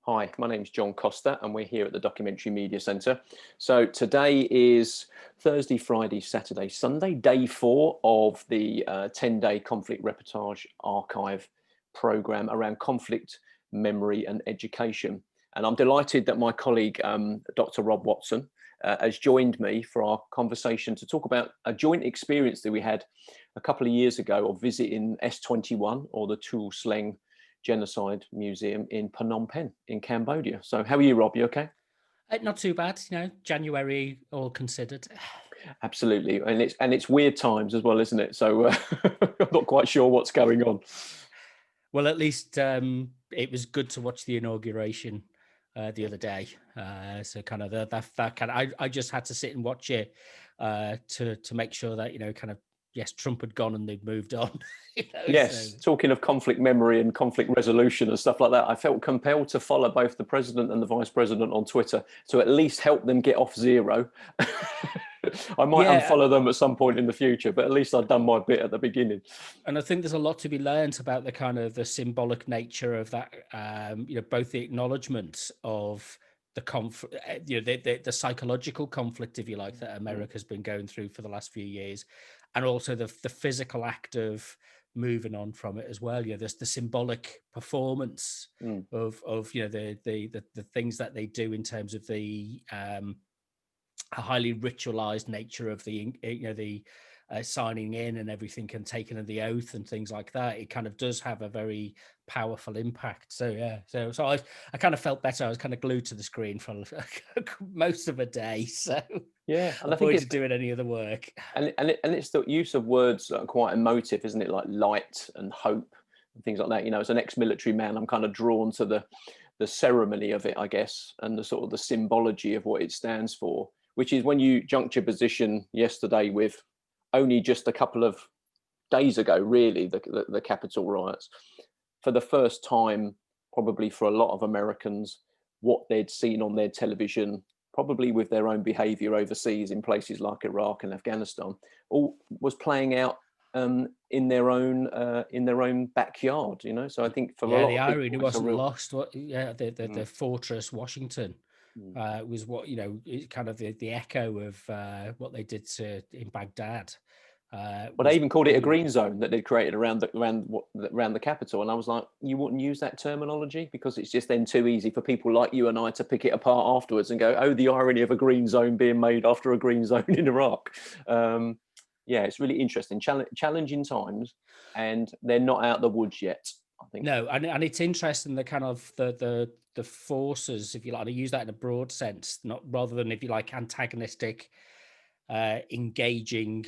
Hi, my name's John Costa and we're here at the Documentary Media Centre. So today is Thursday, Friday, Saturday, Sunday, day 4 of the 10-day conflict reportage archive programme around conflict, memory and education. And I'm delighted that my colleague, Dr. Rob Watson, has joined me for our conversation to talk about a joint experience that we had a couple of years ago of visiting S21, or the Tuol Sleng Genocide Museum in Phnom Penh in Cambodia. So how are you, Rob? You okay? Not too bad, January all considered. Absolutely, and it's weird times as well, isn't it? So I'm not quite sure what's going on. Well, at least it was good to watch the inauguration the other day. So kind of that kind of, I just had to sit and watch it to make sure that kind of, yes, Trump had gone and they'd moved on. Yes, talking of conflict memory and conflict resolution and stuff like that, I felt compelled to follow both the president and the vice president on Twitter to at least help them get off zero. I might Yeah, unfollow them at some point in the future, but at least I've done my bit at the beginning. and I think there's a lot to be learned about the kind of the symbolic nature of that. Both the acknowledgement of the the psychological conflict, if you like, that America's been going through for the last few years, and also the physical act of moving on from it as well. There's the symbolic performance of the things that they do in terms of the a highly ritualized nature of the signing in and everything, and taking of the oath and things like that. It kind of does have a very powerful impact. So yeah, so I kind of felt better. I was kind of glued to the screen for most of a day, so Yeah, and I think it's avoided doing any other work. and it's the use of words that are quite emotive, isn't it? Like light and hope and things like that. As an ex-military man, I'm kind of drawn to the ceremony of it, I guess, and the sort of the symbology of what it stands for, which is when you juxtaposition yesterday with only just a couple of days ago, really, the Capitol riots. For the first time, probably for a lot of Americans, what they'd seen on their television, probably with their own behavior overseas in places like Iraq and Afghanistan, all was playing out in their own backyard. So I think for a Yeah, lot the of people, irony it's a wasn't real. lost. The fortress Washington was what kind of the echo of what they did in Baghdad. Well, they Was even called it a green zone that they'd created around the capital, and I was like, you wouldn't use that terminology because it's just then too easy for people like you and I to pick it apart afterwards and go, oh, the irony of a green zone being made after a green zone in Iraq. Yeah, it's really interesting, challenging times, and they're not out of the woods yet, I think. No, and it's interesting the kind of the forces, if you like, to use that in a broad sense, not rather than, if you like, antagonistic, engaging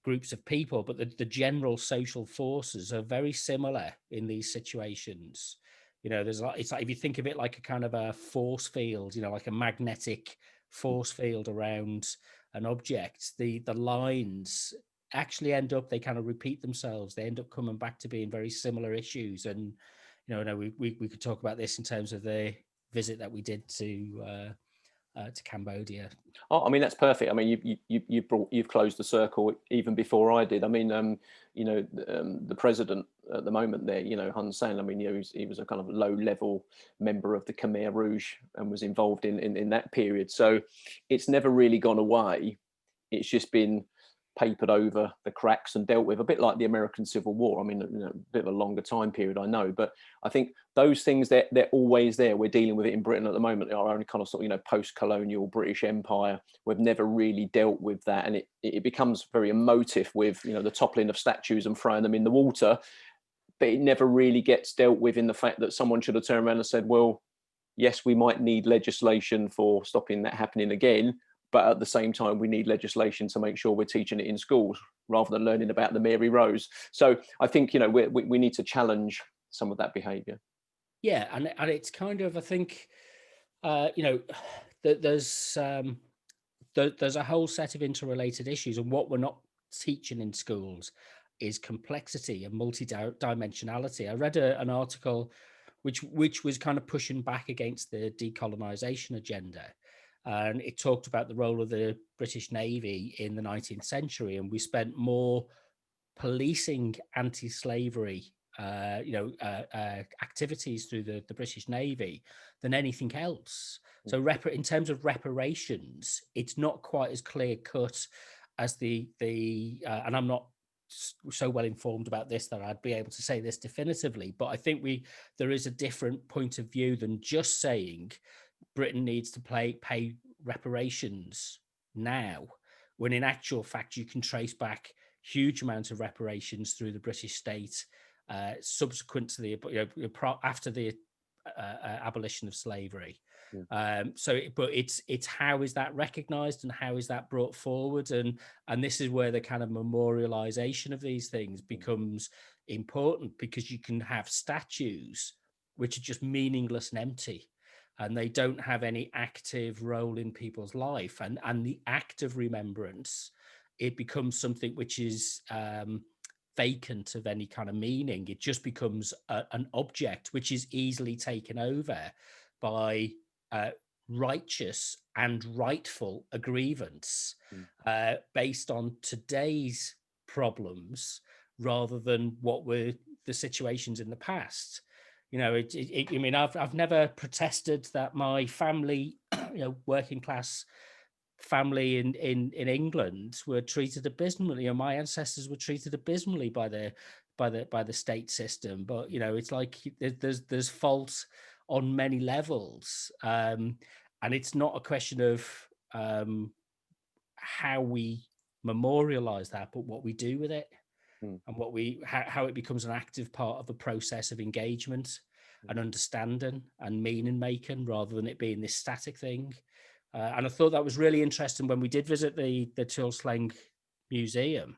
groups of people, but the general social forces are very similar in these situations. It's like, if you think of it like a kind of a force field, like a magnetic force field around an object, the lines actually they kind of repeat themselves. They end up coming back to being very similar issues. And we could talk about this in terms of the visit that we did to Cambodia. Oh, I mean, that's perfect. I mean, you've closed the circle even before I did. I mean, the president at the moment there, Hun Sen. I mean, he was a kind of low-level member of the Khmer Rouge and was involved in that period. So it's never really gone away. It's just been papered over the cracks and dealt with, a bit like the American Civil War. I mean, a bit of a longer time period, I know, but I think those things, they're always there. We're dealing with it in Britain at the moment, our own kind of sort of, post-colonial British Empire. We've never really dealt with that, and it becomes very emotive with, the toppling of statues and throwing them in the water, but it never really gets dealt with in the fact that someone should have turned around and said, well, yes, we might need legislation for stopping that happening again, but at the same time, we need legislation to make sure we're teaching it in schools rather than learning about the Mary Rose. So I think, we need to challenge some of that behaviour. Yeah, and it's kind of, I think, there's there's a whole set of interrelated issues, and what we're not teaching in schools is complexity and multi-dimensionality. I read an article which was kind of pushing back against the decolonization agenda, and it talked about the role of the British Navy in the 19th century, and we spent more policing anti-slavery activities through the British Navy than anything else. Mm. So in terms of reparations, it's not quite as clear cut as and I'm not so well informed about this that I'd be able to say this definitively, but I think there is a different point of view than just saying Britain needs to pay reparations now, when in actual fact you can trace back huge amounts of reparations through the British state subsequent to after the abolition of slavery. But it's how is that recognized and how is that brought forward, and this is where the kind of memorialization of these things becomes important, because you can have statues which are just meaningless and empty, and they don't have any active role in people's life, and the act of remembrance, it becomes something which is vacant of any kind of meaning. It just becomes an object which is easily taken over by righteous and rightful aggrievance based on today's problems rather than what were the situations in the past. I mean, I've never protested that my family, working class family in England were treated abysmally. My ancestors were treated abysmally by the state system. But it's like there's fault on many levels, and it's not a question of how we memorialize that, but what we do with it, and how it becomes an active part of the process of engagement and understanding and meaning making, rather than it being this static thing. And I thought that was really interesting when we did visit the Tuol Sleng Museum,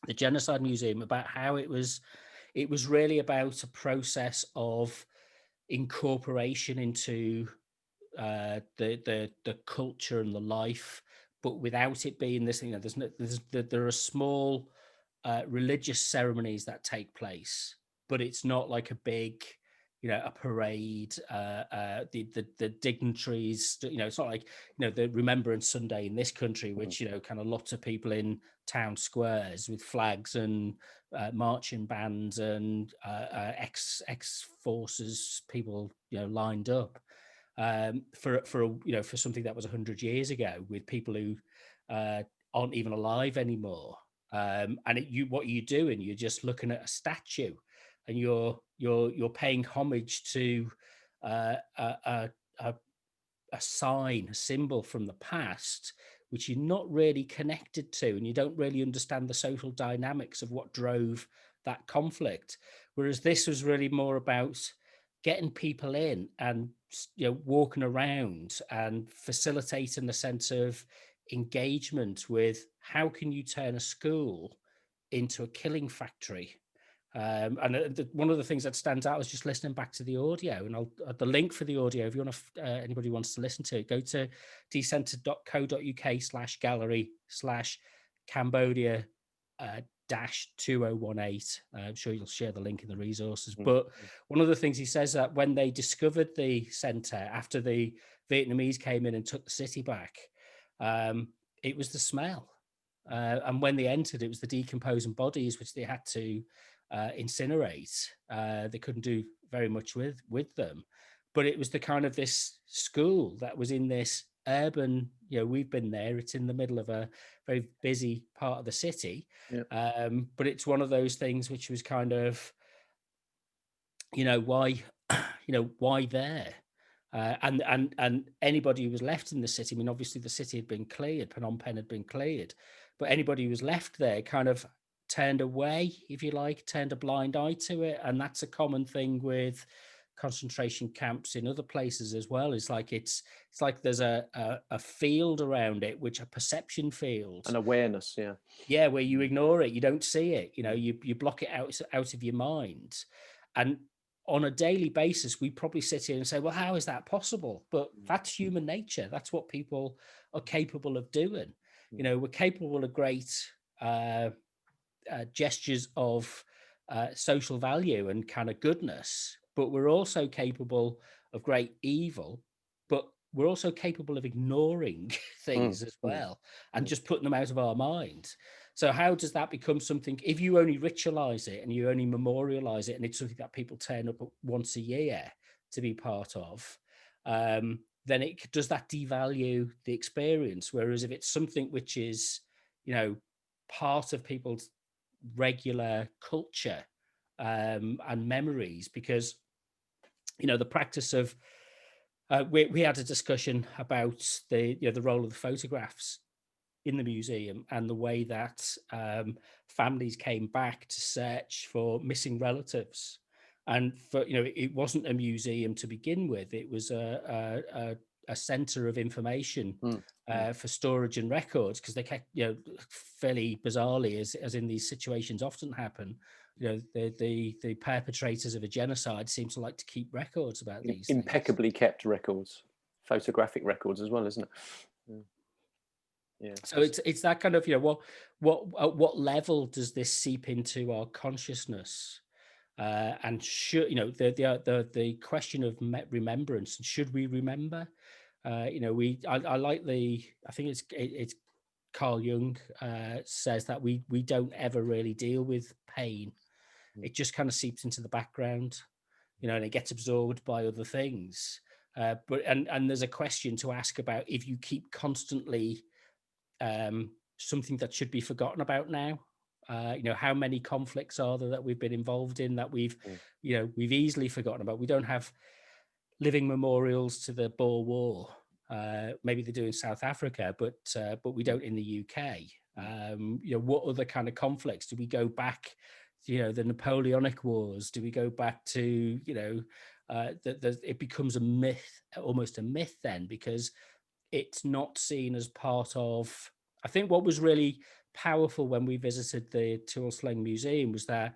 the Genocide Museum, about how it was really about a process of incorporation into the culture and the life, but without it being this thing. There are small religious ceremonies that take place, but it's not like a big, a parade. The dignitaries, it's not like the Remembrance Sunday in this country, which kind of lots of people in town squares with flags and marching bands and ex forces people lined up for something that was 100 years ago, with people who aren't even alive anymore. And what you're doing, you're just looking at a statue, and you're paying homage to a sign, a symbol from the past, which you're not really connected to, and you don't really understand the social dynamics of what drove that conflict. Whereas this was really more about getting people in and walking around and facilitating a sense of engagement with how can you turn a school into a killing factory. One of the things that stands out is just listening back to the audio, and I'll the link for the audio, if you want to, anybody wants to listen to it, go to decenter.co.uk/gallery/Cambodia dash 2018. I'm sure you'll share the link in the resources. But one of the things he says, that when they discovered the center after the Vietnamese came in and took the city back, it was the smell. And when they entered, it was the decomposing bodies which they had to incinerate. They couldn't do very much with them, but it was the kind of this school that was in this urban, we've been there, it's in the middle of a very busy part of the city. But it's one of those things which was kind of, why there? And anybody who was left in the city, I mean, obviously the city had been cleared, Phnom Penh had been cleared, but anybody who was left there kind of turned away, if you like, turned a blind eye to it. And that's a common thing with concentration camps in other places as well. It's like there's a field around it, which a perception field, an awareness, where you ignore it, you don't see it, you block it out of your mind. And on a daily basis, we probably sit here and say, well, how is that possible? But that's human nature. That's what people are capable of doing. We're capable of great gestures of social value and kind of goodness, but we're also capable of great evil, but we're also capable of ignoring things as well, and just putting them out of our mind. So how does that become something, if you only ritualize it and you only memorialize it and it's something that people turn up once a year to be part of, then does that devalue the experience? Whereas if it's something which is, part of people's regular culture and memories, because, the practice of, we had a discussion about the role of the photographs in the museum and the way that families came back to search for missing relatives. And for, it wasn't a museum to begin with. It was a center of information for storage and records, because they kept, fairly bizarrely, as in these situations often happen, the perpetrators of a genocide seem to like to keep records about these impeccably things. kept records, photographic records as well, isn't it? Yeah. So it's that kind of, what at what level does this seep into our consciousness? And should, the question of remembrance, and should we remember? I like I think it's Carl Jung says that we don't ever really deal with pain. It just kind of seeps into the background, and it gets absorbed by other things. But there's a question to ask about, if you keep constantly something that should be forgotten about now. How many conflicts are there that we've been involved in that we've easily forgotten about? We don't have living memorials to the Boer War. Maybe they do in South Africa, but we don't in the UK. What other kind of conflicts do we go back? The Napoleonic Wars. Do we go back to it becomes a myth, almost a myth then, because it's not seen as part of. I think what was really powerful when we visited the Tuol Sleng Museum was that,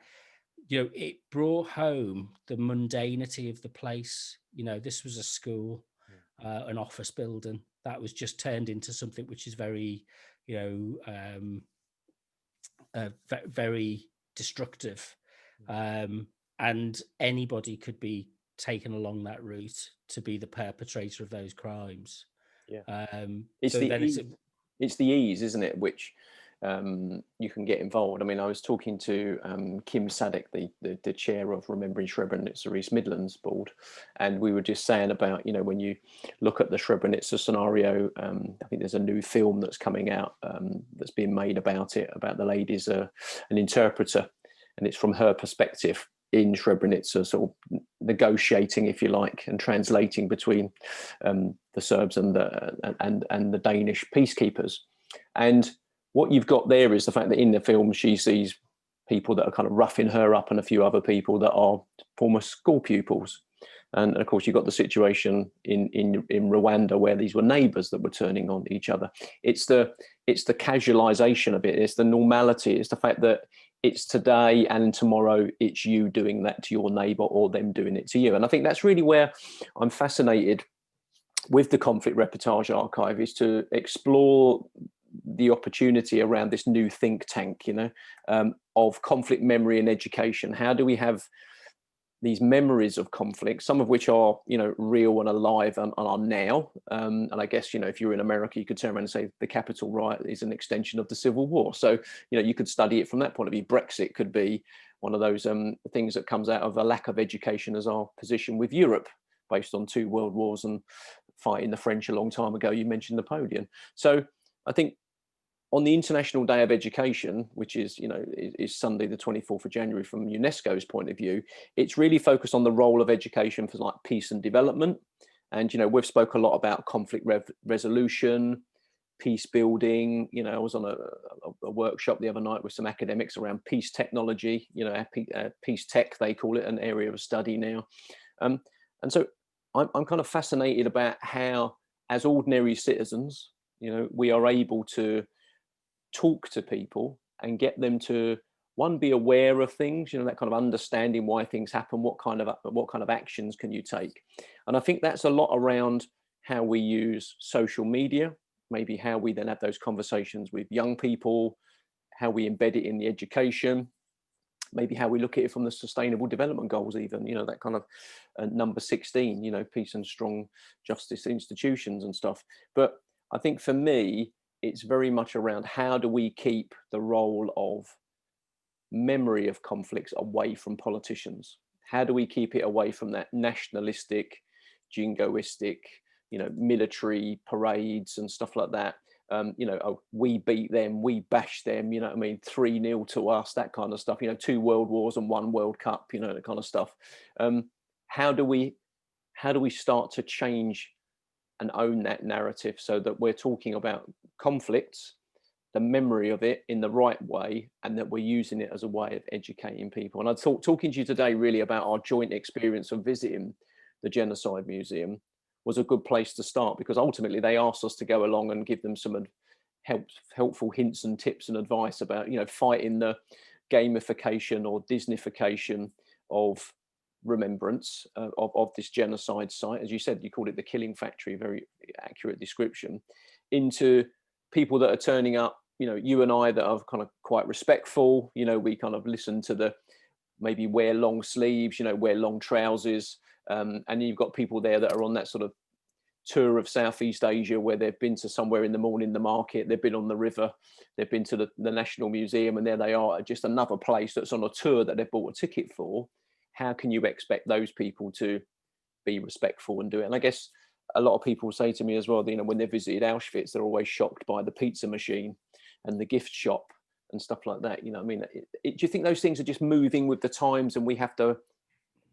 it brought home the mundanity of the place. This was a school, an office building that was just turned into something which is very, very destructive. And anybody could be taken along that route to be the perpetrator of those crimes. Yeah. It's the ease, isn't it, which you can get involved. I mean, I was talking to Kim Sadek, the chair of Remembering Srebrenica East Midlands board, and we were just saying about, when you look at the Srebrenica scenario, I think there's a new film that's coming out that's being made about it, about the lady's an interpreter, and it's from her perspective in Srebrenica, sort of negotiating, if you like, and translating between the Serbs and the Danish peacekeepers. And what you've got there is the fact that in the film she sees people that are kind of roughing her up and a few other people that are former school pupils. And of course, you've got the situation in Rwanda where these were neighbours that were turning on each other. It's the casualisation of it. It's the normality. It's the fact that it's today and tomorrow it's you doing that to your neighbour or them doing it to you. And I think that's really where I'm fascinated with the Conflict Reportage Archive, is to explore the opportunity around this new think tank, of conflict memory and education. How do we have these memories of conflict, some of which are, real and alive and are now. And I guess, if you're in America, you could turn around and say the Capitol riot is an extension of the Civil War. So, you could study it from that point of view. Brexit could be one of those things that comes out of a lack of education as our position with Europe, based on 2 world wars and fighting the French a long time ago. You mentioned Napoleon. So I think on the International Day of Education, which is, is Sunday, the 24th of January from UNESCO's point of view, it's really focused on the role of education for like peace and development. And, we've spoke a lot about conflict resolution, peace building. I was on a workshop the other night with some academics around peace technology, peace tech, they call it, an area of study now. And so I'm kind of fascinated about how, as ordinary citizens, we are able to talk to people and get them to, one, be aware of things, that kind of understanding why things happen, what kind of actions can you take. And I think that's a lot around how we use social media, maybe how we then have those conversations with young people, how we embed it in the education, maybe how we look at it from the Sustainable Development Goals, even, that kind of number 16, peace and strong justice institutions and stuff. But I think for me, it's very much around how do we keep the role of memory of conflicts away from politicians? How do we keep it away from that nationalistic, jingoistic, military parades and stuff like that? Oh, we beat them, we bash them, 3-0 to us, that kind of stuff, 2 world wars and 1 World Cup, that kind of stuff. Um, how do we start to change and own that narrative so that we're talking about conflicts, the memory of it in the right way, and that we're using it as a way of educating people? And I thought talking to you today really about our joint experience of visiting the Genocide Museum was a good place to start, because ultimately they asked us to go along and give them some helpful hints and tips and advice about fighting the gamification or Disneyfication of remembrance of this genocide site. As you said, you called it the killing factory, very accurate description, into people that are turning up, you and I, that are kind of quite respectful. We kind of listen to the, maybe wear long sleeves, wear long trousers. And you've got people there that are on that sort of tour of Southeast Asia, where they've been to somewhere in the morning, the market, they've been on the river, they've been to the National Museum, and there they are at just another place that's on a tour that they've bought a ticket for. How can you expect those people to be respectful and do it? And I guess a lot of people say to me as well, when they visited Auschwitz, they're always shocked by the pizza machine and the gift shop and stuff like that. Do you think those things are just moving with the times, and we have to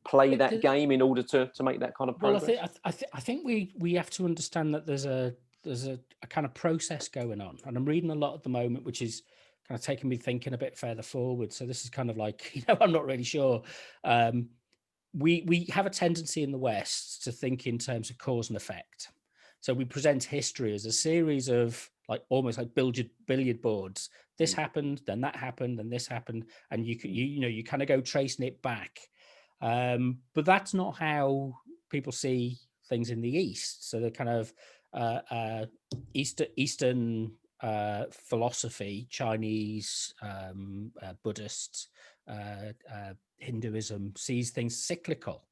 play that game in order to make that kind of progress? Well, I think we have to understand that there's a kind of process going on, and I'm reading a lot at the moment, which is kind of taking me thinking a bit further forward. So this is kind of like, I'm not really sure. We have a tendency in the West to think in terms of cause and effect. So we present history as a series of almost like billiard boards. This happened, then that happened, then this happened, and you kind of go tracing it back. But that's not how people see things in the East. So the kind of Eastern philosophy, Chinese, Buddhist, Hinduism, sees things cyclical.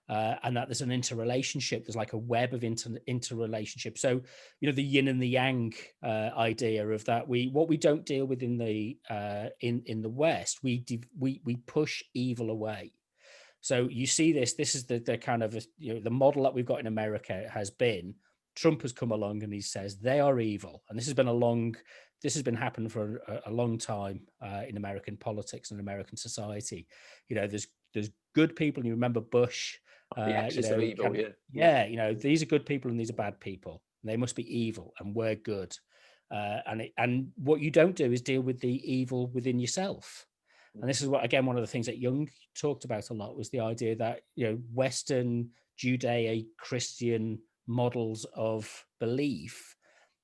And that there's an interrelationship. There's like a web of interrelationship. So, the yin and the yang idea of that. What we don't deal with in the West, we push evil away. So you see this is the kind of the model that we've got in America has been. Trump has come along and he says they are evil, and this has been happening for a long time in American politics and American society. There's good people, and you remember Bush. The axis of evil, These are good people and these are bad people. And they must be evil, and we're good. And what you don't do is deal with the evil within yourself. And this is what, again, one of the things that Jung talked about a lot was the idea that, Western Judeo-Christian models of belief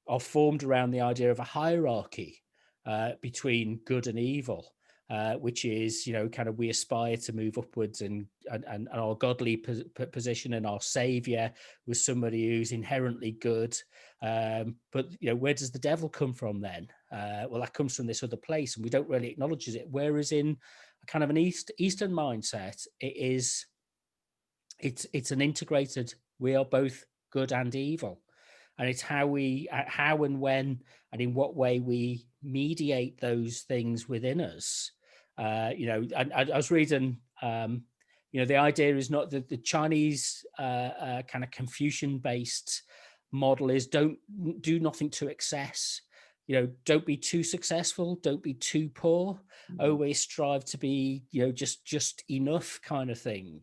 are formed around the idea of a hierarchy between good and evil, which is, kind of we aspire to move upwards, and our godly position, and our savior was somebody who's inherently good. But where does the devil come from then? Well, that comes from this other place, and we don't really acknowledge it. Whereas in a kind of an Eastern mindset, it's an integrated. We are both good and evil, and it's how and when and in what way we mediate those things within us. I was reading. The idea is not that the Chinese kind of Confucian-based model is don't do nothing to excess. Don't be too successful, don't be too poor. Always strive to be, just enough, kind of thing.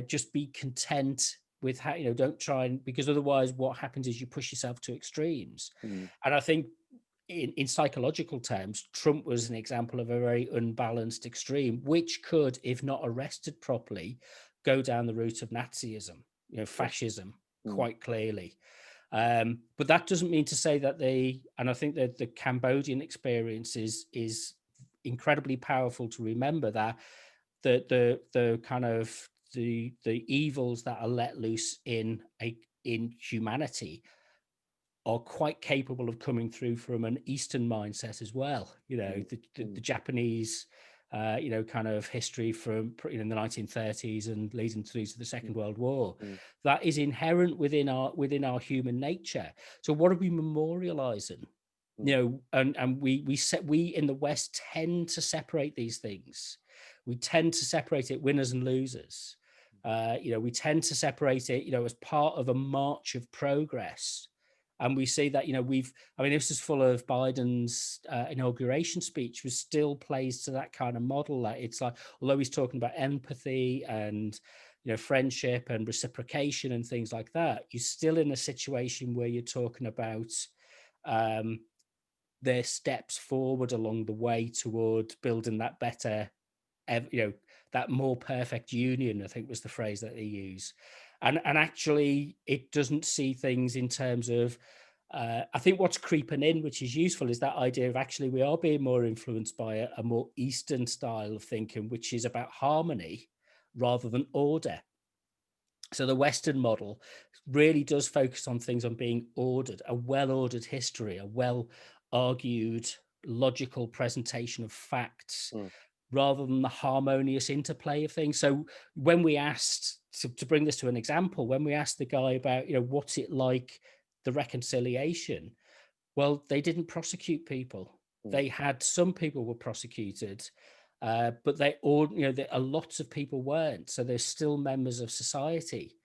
Just be content with how, don't try and, because otherwise what happens is you push yourself to extremes. And I think in psychological terms, Trump was an example of a very unbalanced extreme, which could, if not arrested properly, go down the route of Nazism, fascism, quite clearly. But that doesn't mean to say that and I think that the Cambodian experience is incredibly powerful to remember that the kind of the evils that are let loose in humanity are quite capable of coming through from an Eastern mindset as well. The Japanese, kind of history from in the 1930s and leading through to the Second World War, that is inherent within our human nature. So what are we memorializing? you know, and we in the West tend to separate these things. We tend to separate it winners and losers. You know, we tend to separate it, you know, as part of a march of progress. And we see that, you know, I mean, this is full of Biden's inauguration speech, which still plays to that kind of model. That it's like, although he's talking about empathy and, you know, friendship and reciprocation and things like that, you're still in a situation where you're talking about their steps forward along the way toward building that better, you know, that more perfect union, I think was the phrase that they use. And actually it doesn't see things in terms of I think what's creeping in, which is useful, is that idea of actually we are being more influenced by a more Eastern style of thinking, which is about harmony rather than order. So the Western model really does focus on things on being ordered, a well-ordered history, a well-argued, logical presentation of facts, rather than the harmonious interplay of things. So when we asked, to bring this to an example, when we asked the guy about, you know, what's it like, the reconciliation, well, they didn't prosecute people. They had, some people were prosecuted, but they all, you know, a lots of people weren't. So they're still members of society.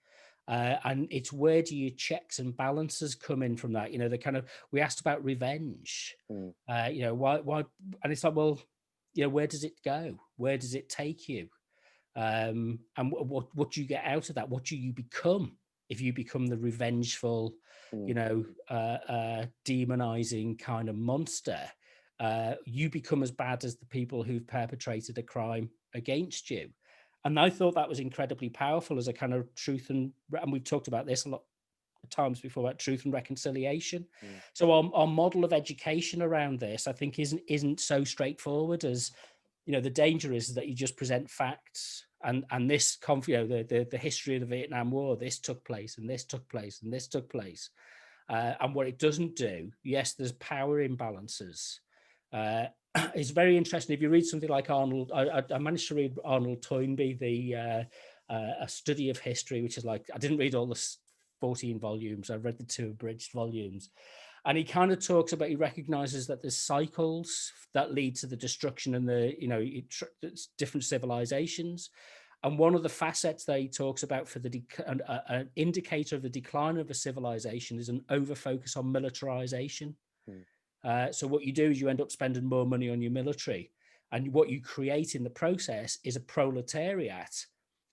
And it's where do your checks and balances come in from that? You know, the kind of, we asked about revenge. You know, why? And it's like, well, you know, where does it go? Where does it take you? And what do you get out of that? What do you become if you become the revengeful, you know, demonizing kind of monster? You become as bad as the people who've perpetrated a crime against you. And I thought that was incredibly powerful as a kind of truth, and we've talked about this a lot of times before, about truth and reconciliation. So our model of education around this, I think, isn't so straightforward as, you know, the danger is that you just present facts, and this you know, the history of the Vietnam War, this took place and this took place and this took place, and what it doesn't do, yes, there's power imbalances. It's very interesting if you read something like Arnold. I managed to read Arnold Toynbee, the a study of history, which is like, I didn't read all the 14 volumes. I read the 2 abridged volumes. And he kind of talks about, he recognizes that there's cycles that lead to the destruction and the, you know, it's different civilizations. And one of the facets that he talks about for an indicator of the decline of a civilization is an overfocus on militarization. So what you do is you end up spending more money on your military, and what you create in the process is a proletariat,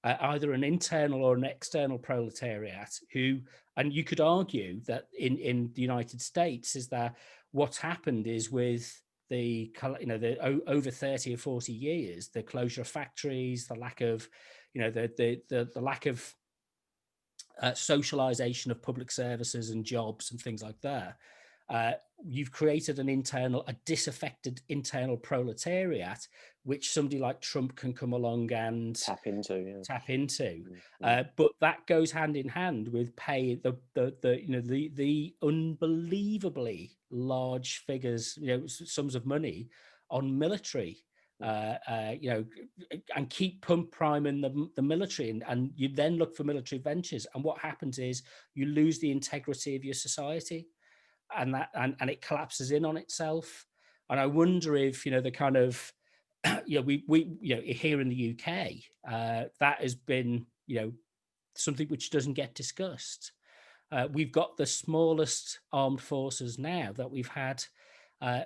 either an internal or an external proletariat, who, and you could argue that in the United States, is that what's happened is with the, you know, the over 30 or 40 years, the closure of factories, the lack of, you know, the lack of socialization of public services and jobs and things like that. You've created a disaffected internal proletariat, which somebody like Trump can come along and tap into. But that goes hand in hand with pay the you know, the unbelievably large figures, you know, sums of money on military. You know, and keep priming the military, and you then look for military ventures, and what happens is you lose the integrity of your society, and it collapses in on itself. And I wonder if, you know, the kind of you know, we you know, here in the UK, that has been, you know, something which doesn't get discussed. We've got the smallest armed forces now that we've had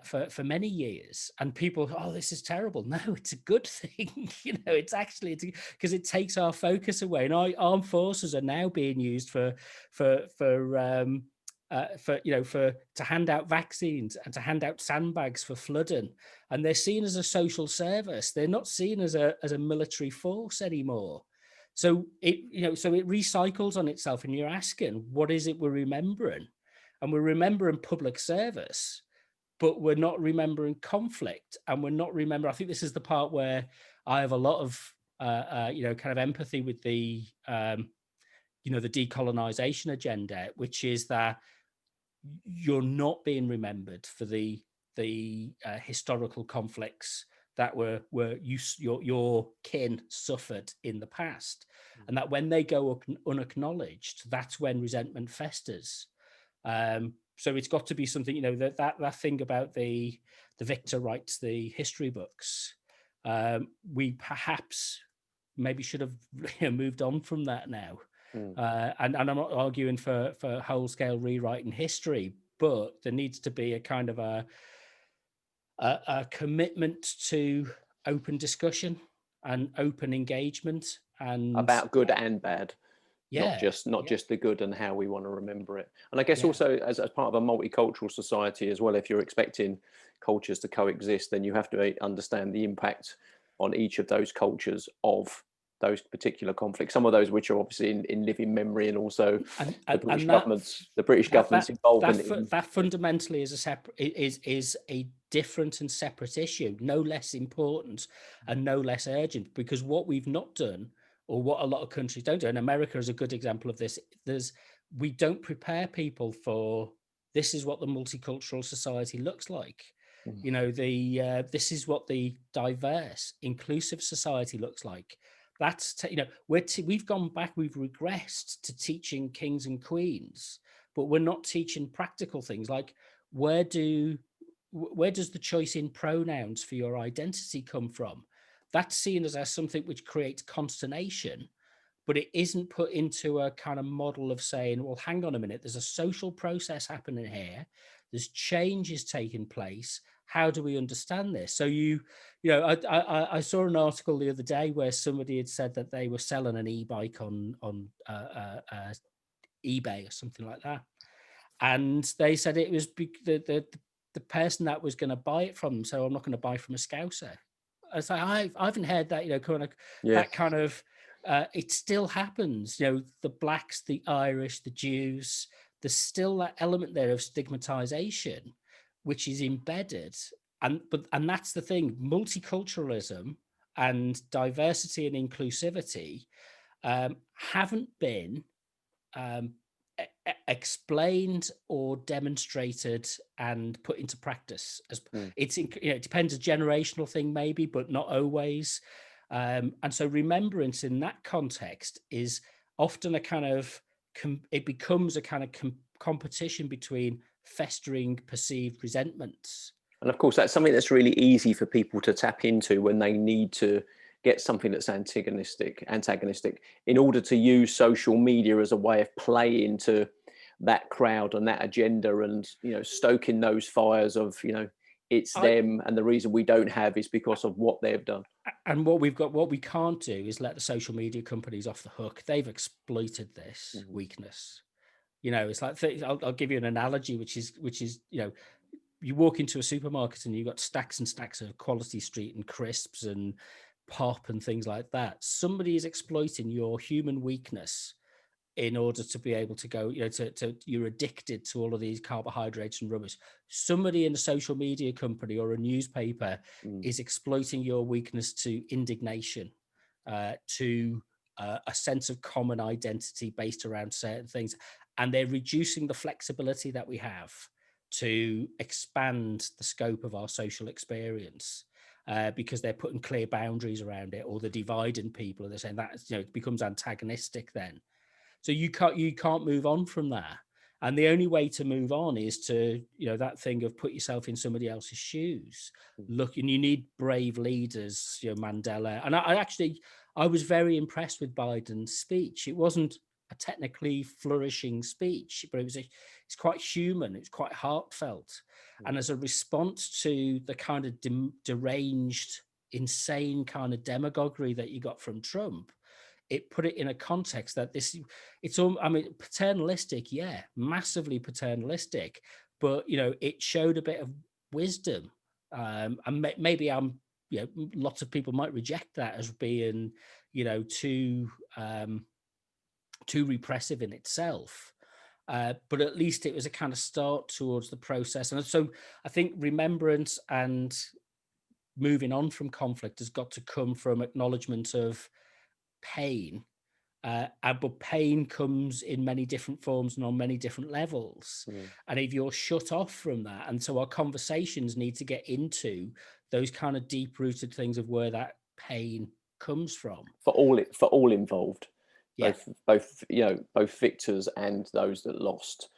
for many years, and people, oh, this is terrible. No, it's a good thing. You know, it's actually, because it takes our focus away, and our armed forces are now being used for you know, to hand out vaccines and to hand out sandbags for flooding, and they're seen as a social service. They're not seen as a military force anymore. So it, you know, so it recycles on itself, and you're asking, what is it we're remembering? And we're remembering public service, but we're not remembering conflict, and we're not remembering. I think this is the part where I have a lot of you know, kind of empathy with the you know, the decolonization agenda, which is that you're not being remembered for the historical conflicts that your kin suffered in the past, and that when they go unacknowledged, that's when resentment festers. So it's got to be something, you know, that thing about the victor writes the history books. We perhaps maybe should have moved on from that now. And I'm not arguing for whole scale rewriting history, but there needs to be a kind of a commitment to open discussion and open engagement, and about good and bad, not yeah, just the good and how we want to remember it. And I guess yeah. also as part of a multicultural society as well, if you're expecting cultures to coexist, then you have to understand the impact on each of those cultures of those particular conflicts. Some of those which are obviously in living memory, and also the British And government's involvement in. that fundamentally is a separate is a different and separate issue, no less important and no less urgent, because what we've not done, or what a lot of countries don't do, and America is a good example of this, we don't prepare people for, this is what the multicultural society looks like. You know, this is what the diverse, inclusive society looks like. That's you know, we've gone back, we've regressed to teaching kings and queens, but we're not teaching practical things like where does the choice in pronouns for your identity come from? That's seen as something which creates consternation, but it isn't put into a kind of model of saying, well, hang on a minute, there's a social process happening here, there's changes taking place. How do we understand this? So you know, I saw an article the other day where somebody had said that they were selling an e-bike on eBay or something like that, and they said it was the person that was going to buy it from them. So I'm not going to buy from a Scouser. It's like I haven't heard that, you know, kind of that kind of. It still happens, you know, the blacks, the Irish, the Jews. There's still that element there of stigmatization, which is embedded, and that's the thing. Multiculturalism and diversity and inclusivity haven't been explained or demonstrated and put into practice. As it's, you know, it depends, a generational thing maybe, but not always. And so remembrance in that context is often a kind of it becomes a kind of competition between festering perceived resentments. And of course, that's something that's really easy for people to tap into when they need to get something that's antagonistic, in order to use social media as a way of playing to that crowd and that agenda, and, you know, stoking those fires of, you know, it's them, and the reason we don't have is because of what they've done. And what we can't do is let the social media companies off the hook. They've exploited this weakness. You know, it's like, I'll give you an analogy, which is, you know, you walk into a supermarket and you've got stacks and stacks of Quality Street and crisps and pop and things like that. Somebody is exploiting your human weakness in order to be able to go, you know, to you're addicted to all of these carbohydrates and rubbish. Somebody in a social media company or a newspaper is exploiting your weakness to indignation, to a sense of common identity based around certain things. And they're reducing the flexibility that we have to expand the scope of our social experience. Because they're putting clear boundaries around it, or they're dividing people, and they're saying that, you know, it becomes antagonistic then. So you can't move on from that. And the only way to move on is to, you know, that thing of put yourself in somebody else's shoes. Look, and you need brave leaders, you know, Mandela. And I was very impressed with Biden's speech. It wasn't a technically flourishing speech, but it's quite human. It's quite heartfelt. And as a response to the kind of deranged, insane kind of demagoguery that you got from Trump, it put it in a context that it's all, I mean, paternalistic, yeah, massively paternalistic, but, you know, it showed a bit of wisdom. And maybe you know, lots of people might reject that as being, you know, too repressive in itself. But at least it was a kind of start towards the process. And so I think remembrance and moving on from conflict has got to come from acknowledgement of pain, but pain comes in many different forms and on many different levels. And if you're shut off from that, and so our conversations need to get into those kind of deep-rooted things of where that pain comes from For all involved, yeah both you know, both victors and those that lost.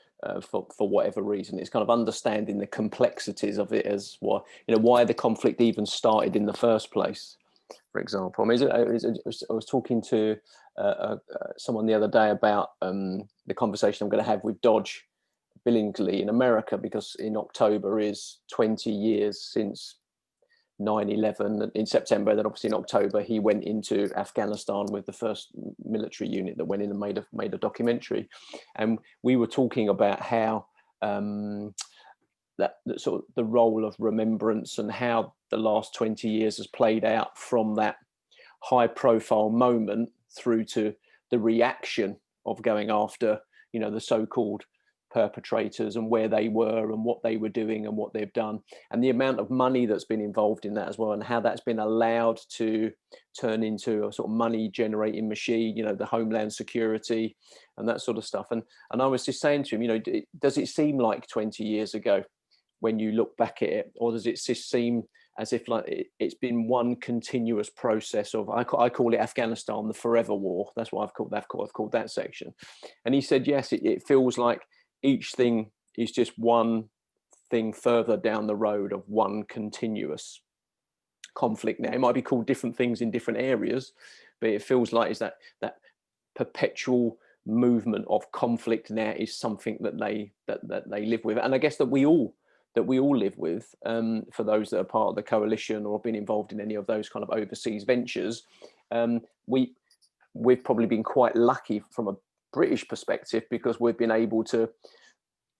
for whatever reason. It's kind of understanding the complexities of it, as why the conflict even started in the first place. For example, I mean, I was talking to someone the other day about the conversation I'm going to have with Dodge Billingsley in America, because in October is 20 years since 9/11 in September. Then obviously in October he went into Afghanistan with the first military unit that went in and made a documentary, and we were talking about how that sort of the role of remembrance and how the last 20 years has played out from that high profile moment through to the reaction of going after the so-called perpetrators and where they were and what they were doing and what they've done, and the amount of money that's been involved in that as well, and how that's been allowed to turn into a sort of money generating machine, the Homeland Security and that sort of stuff. And I was just saying to him, does it seem like 20 years ago when you look back at it, or does it just seem as if like it's been one continuous process of, I call it Afghanistan, the forever war. That's what I've called that section. And he said, yes, it feels like each thing is just one thing further down the road of one continuous conflict. Now, it might be called different things in different areas, but it feels like it's that perpetual movement of conflict now is something that they live with. And I guess that we all live with, for those that are part of the coalition or have been involved in any of those kind of overseas ventures. We've probably been quite lucky from a British perspective, because we've been able to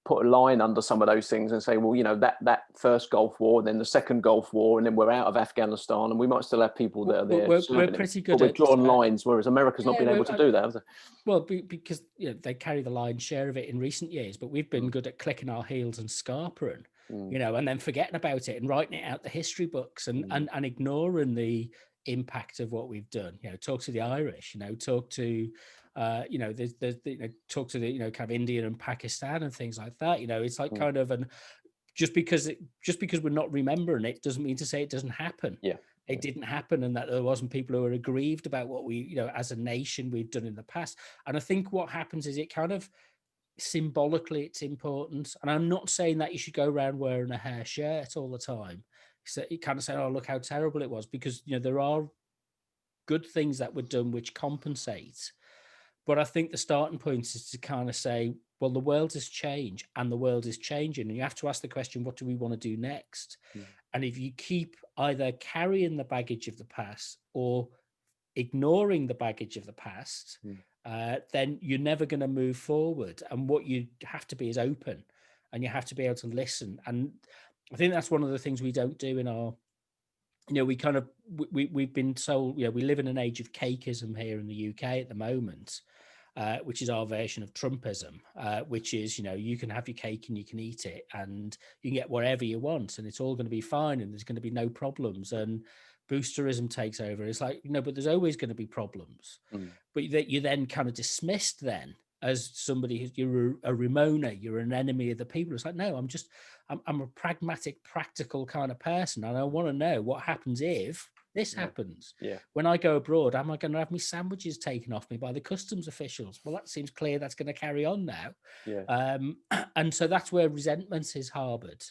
put a line under some of those things and say, well, that first Gulf War, then the second Gulf War, and then we're out of Afghanistan, and we might still have people that are there. We're pretty good. But we've drawn lines, whereas America's not been able to do that, has it? Well, because they carry the lion's share of it in recent years, but we've been good at clicking our heels and scarpering, and then forgetting about it and writing it out the history books and ignoring the impact of what we've done. Talk to the Irish, talk to talk to the kind of Indian and Pakistan and things like that. It's like kind of just because we're not remembering it doesn't mean to say it doesn't happen. It didn't happen, and that there wasn't people who are aggrieved about what we, as a nation, we've done in the past. And I think what happens is it kind of symbolically it's important. And I'm not saying that you should go around wearing a hair shirt all the time. So you kind of say, oh, look how terrible it was, because there are good things that were done which compensate. But I think the starting point is to kind of say, well, the world has changed and the world is changing. And you have to ask the question, what do we want to do next? And if you keep either carrying the baggage of the past or ignoring the baggage of the past, then you're never going to move forward. And what you have to be is open, and you have to be able to listen. And I think that's one of the things we don't do in our, we've been told, we live in an age of cakeism here in the UK at the moment. Which is our version of Trumpism, which is, you can have your cake and you can eat it and you can get whatever you want and it's all going to be fine and there's going to be no problems, and boosterism takes over. It's like, but there's always going to be problems. But you're then kind of dismissed then as somebody who's, you're a Ramona, you're an enemy of the people. It's like, no, I'm a pragmatic, practical kind of person, and I want to know what happens if this happens. When I go abroad, am I going to have my sandwiches taken off me by the customs officials? Well, that seems clear that's going to carry on now. And so that's where resentment is harbored.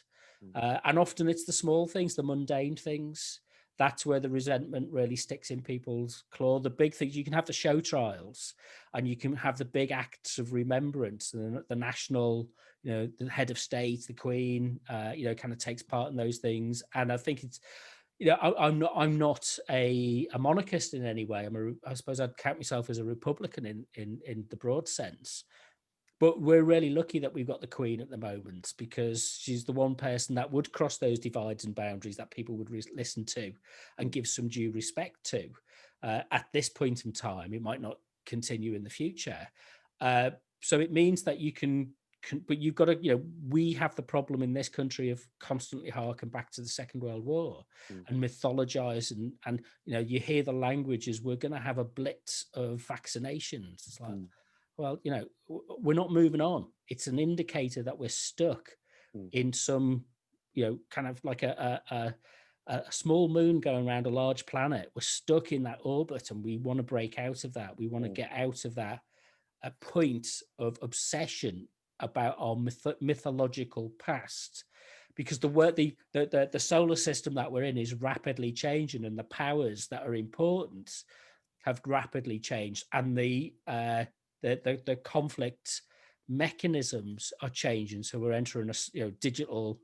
And often it's the small things, the mundane things. That's where the resentment really sticks in people's claw. The big things, you can have the show trials and you can have the big acts of remembrance, and the national, the head of state, the Queen, kind of takes part in those things. And I think it's, I'm not a monarchist in any way. I suppose I'd count myself as a Republican in the broad sense. But we're really lucky that we've got the Queen at the moment, because she's the one person that would cross those divides and boundaries that people would listen to and give some due respect to. At this point in time, it might not continue in the future. So it means that you can, but you've got to, we have the problem in this country of constantly harking back to the Second World War and mythologize, and you hear the language is we're going to have a blitz of vaccinations. It's like, well, we're not moving on. It's an indicator that we're stuck in some, kind of like a small moon going around a large planet. We're stuck in that orbit, and we want to break out of that. We want to get out of that point of obsession about our mythological past, because the solar system that we're in is rapidly changing, and the powers that are important have rapidly changed, and the conflict mechanisms are changing. So we're entering a digital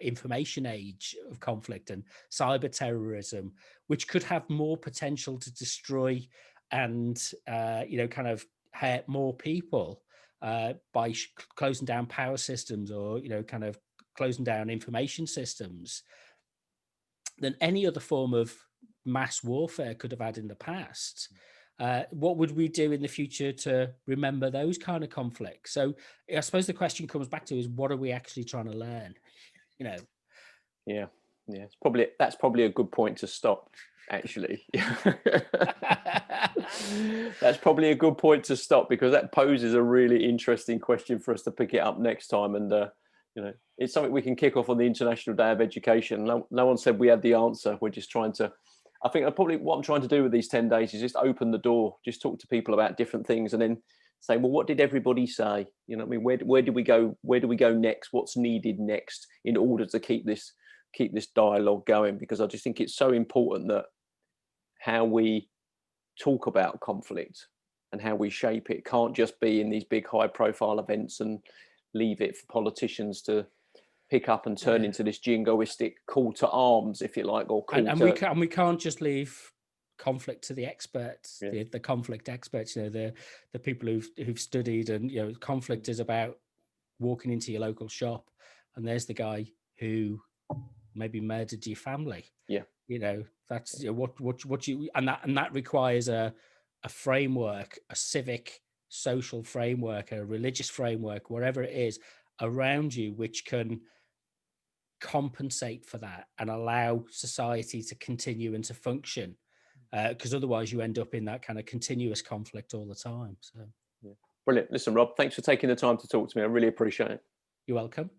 information age of conflict and cyber terrorism, which could have more potential to destroy and kind of hurt more people by closing down power systems, or kind of closing down information systems, than any other form of mass warfare could have had in the past. What would we do in the future to remember those kind of conflicts? So I suppose the question comes back to is, what are we actually trying to learn? Yeah, that's probably a good point to stop, actually. That's probably a good point to stop, because that poses a really interesting question for us to pick it up next time. And it's something we can kick off on the International Day of Education. No one said we had the answer. We're just trying to, I think probably what I'm trying to do with these 10 days is just open the door, just talk to people about different things, and then say, well, what did everybody say? I mean, where do we go? Where do we go next? What's needed next in order to keep this dialogue going? Because I just think it's so important that how we talk about conflict and how we shape it can't just be in these big high profile events and leave it for politicians to pick up and turn into this jingoistic call to arms, if you like, or we can't just leave conflict to the experts, the conflict experts, the people who've studied, and conflict is about walking into your local shop and there's the guy who maybe murdered your family. That's what you, and that requires a framework, a civic social framework, a religious framework, wherever it is around you, which can compensate for that and allow society to continue and to function, because otherwise you end up in that kind of continuous conflict all the time. So brilliant. Listen, Rob, thanks for taking the time to talk to me. I really appreciate it. You're welcome.